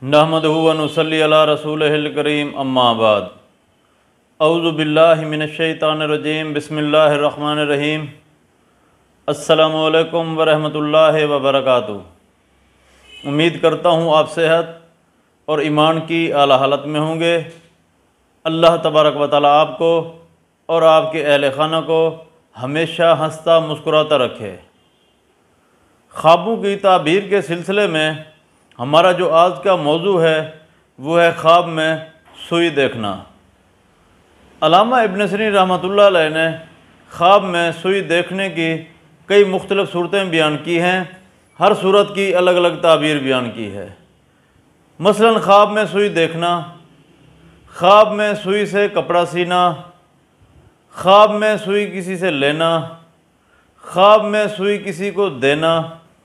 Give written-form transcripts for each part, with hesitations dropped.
नहमदुहु व नुसल्ली अला रसूलिहिल करीम अम्मा बाद। औज़ु बिल्लाहि मिनश्शैतानिर रजीम बिस्मिल्लाहिर रहमानिर रहीम। अस्सलामु अलैकुम व रहमतुल्लाहि व बरकातुहू। उम्मीद करता हूँ आप सेहत और ईमान की आला हालत में होंगे। अल्लाह तबारक व तआला आपको और आपके अहले खाना को हमेशा हंसता मुस्कुराता रखे। ख्वाबों की ताबीर के सिलसिले में हमारा जो आज का मौजू है वो है ख्वाब में सुई देखना। अल्लामा इब्न सीरीन रहमतुल्लाह अलैह ने ख्वाब में सुई देखने की कई मुख्तलिफ़ सूरतें बयान की हैं। हर सूरत की अलग अलग ताबीर बयान की है। मसलन ख्वाब में सुई देखना, ख्वाब में सुई से कपड़ा सीना, ख्वाब में सुई किसी से लेना, ख्वाब में सुई किसी को देना,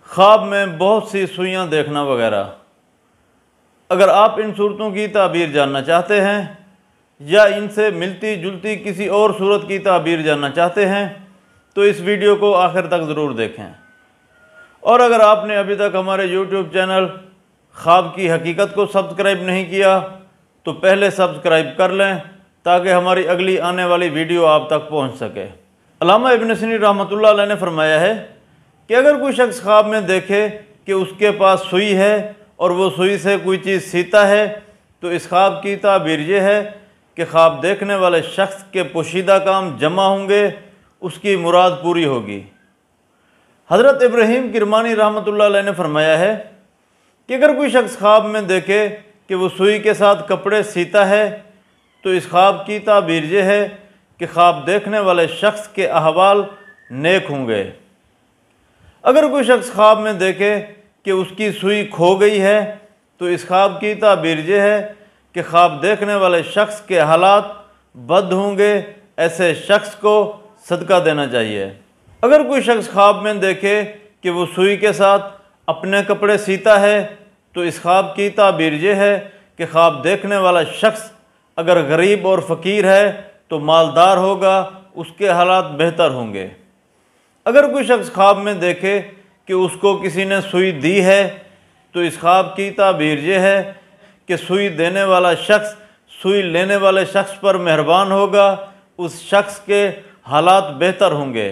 ख्वाब में बहुत सी सुइयाँ देखना वगैरह। अगर आप इन सूरतों की ताबीर जानना चाहते हैं या इनसे मिलती जुलती किसी और सूरत की ताबीर जानना चाहते हैं तो इस वीडियो को आखिर तक ज़रूर देखें। और अगर आपने अभी तक हमारे यूट्यूब चैनल ख्वाब की हकीकत को सब्सक्राइब नहीं किया तो पहले सब्सक्राइब कर लें ताकि हमारी अगली आने वाली वीडियो आप तक पहुंच सके। अल्लामा इब्न सीरीन रहमतुल्लाह अलैह ने फरमाया है कि अगर कोई शख्स ख्वाब में देखे कि उसके पास सुई है और वो सुई से कोई चीज़ सीता है तो इस ख्वाब की ताबीर ये है कि ख्वाब देखने वाले शख्स के पोशीदा काम जमा होंगे, उसकी मुराद पूरी होगी। हज़रत इब्राहीम किरमानी रहमतुल्लाह अलैह ने फरमाया है कि अगर कोई शख्स ख्वाब में देखे कि वो सुई के साथ कपड़े सीता है तो इस ख्वाब की ताबीर ये है कि ख्वाब देखने वाले शख्स के अहवाल नेक होंगे। अगर कोई शख्स ख्वाब में देखे कि उसकी सुई खो गई है तो इस ख्वाब की ताबीर ये है कि ख्वाब देखने वाले शख्स के हालात बद होंगे, ऐसे शख्स को सदका देना चाहिए। अगर कोई शख्स ख्वाब में देखे कि वो सुई के साथ अपने कपड़े सीता है तो इस ख्वाब की ताबीर ये है कि ख्वाब देखने वाला शख्स अगर गरीब और फ़कीर है तो मालदार होगा, उसके हालात बेहतर होंगे। अगर कोई शख्स ख्वाब में देखे कि उसको किसी ने सुई दी है तो इस ख्वाब की ताबीर ये है कि सुई देने वाला शख्स सुई लेने वाले शख्स पर मेहरबान होगा, उस शख्स के हालात बेहतर होंगे।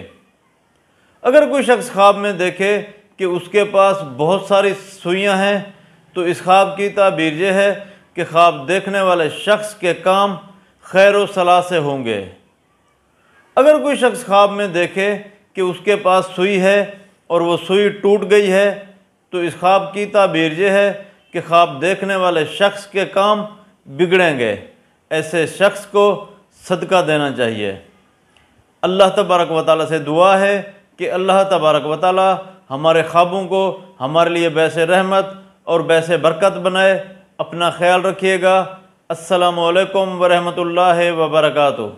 अगर कोई शख्स ख्वाब में देखे कि उसके पास बहुत सारी सुइयाँ हैं तो इस ख्वाब की ताबीर ये है कि ख्वाब देखने वाले शख्स के काम खैर व सलाह से होंगे। अगर कोई शख्स ख्वाब में देखे कि उसके पास सुई है और वो सुई टूट गई है तो इस ख्वाब की ताबीर ये है कि ख्वाब देखने वाले शख्स के काम बिगड़ेंगे, ऐसे शख्स को सदका देना चाहिए। अल्लाह तबारक व तआला से दुआ है कि अल्लाह तबारक व तआला हमारे ख्वाबों को हमारे लिए बैसे रहमत और बैसे बरकत बनाए। अपना ख्याल रखिएगा। अस्सलामु अलैकुम व रहमतुल्लाहि व बरकातुहू।